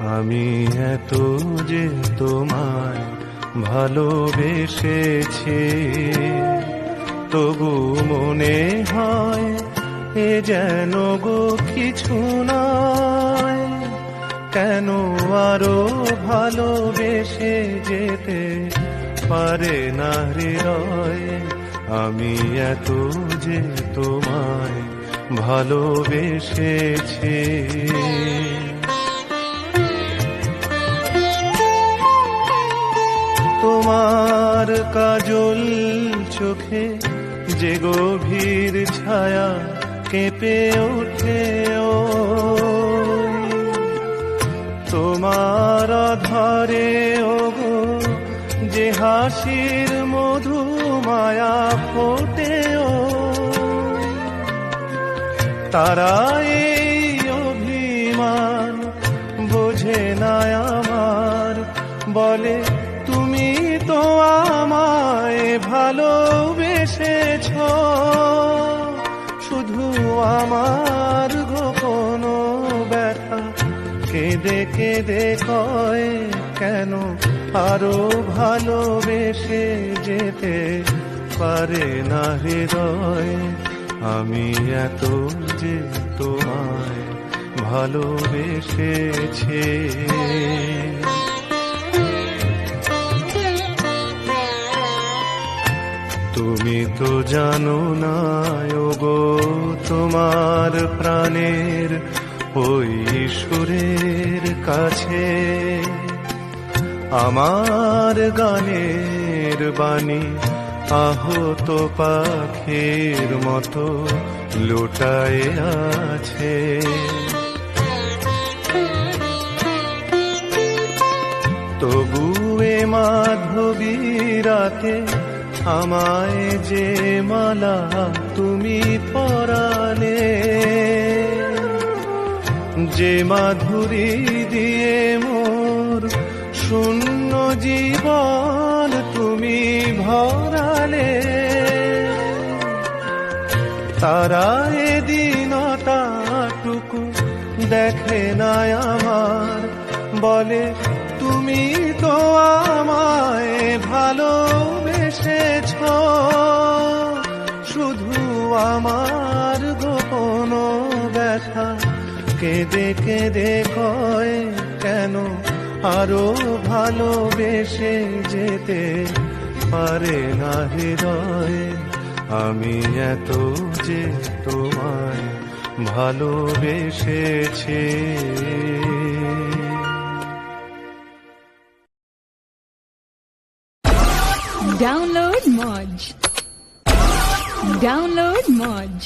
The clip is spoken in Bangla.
আমি এত যে তোমায় ভালোবেসেছি, তবু মনে হয় এ যেন গো কিছু নয়। কেন আরো ভালোবেসে যেতে পারে না হৃদয়? আমি এত যে তোমায় ভালোবেসেছি। তোমার কাজল চোখে যে গভীর ছায়া কেঁপে ওঠে, ও তোমার আধারে ওগো যে হাসির মধু মায়া ফোটে, ও তারা এই অভিমান বোঝে না আমার, বলে তুমি তো আমায় ভালোবেসেছ। শুধু আমার গোপন ব্যথা কেঁদে কেঁদে কয়, কেন আরো ভালোবেসে যেতে পারে না হৃদয়? আমি এত যে তোমায় ভালোবেসেছি। তুমি তো জানো না ওগো, তোমার প্রাণের ওই সুরের কাছে আমার গানের বাণী আহত পাখির মতো লুটায়ে আছে। তবু এ মাধবী রাতে আমায় যে মালা তুমি পরালে, যে মাধুরী দিয়ে মোর শূন্য জীবন তুমি ভরালে, তারা এ দিনটাটুকু দেখে না আমার, বলে তুমি তো আমায় ভালোবেসেছ। শুধু আমার গোপন ব্যথা কেঁদে কেঁদে কয়, কেন আরো ভালোবেসে যেতে পারে না হৃদয়? আমি এত যে তোমায় ভালোবেসেছি। Download Moj.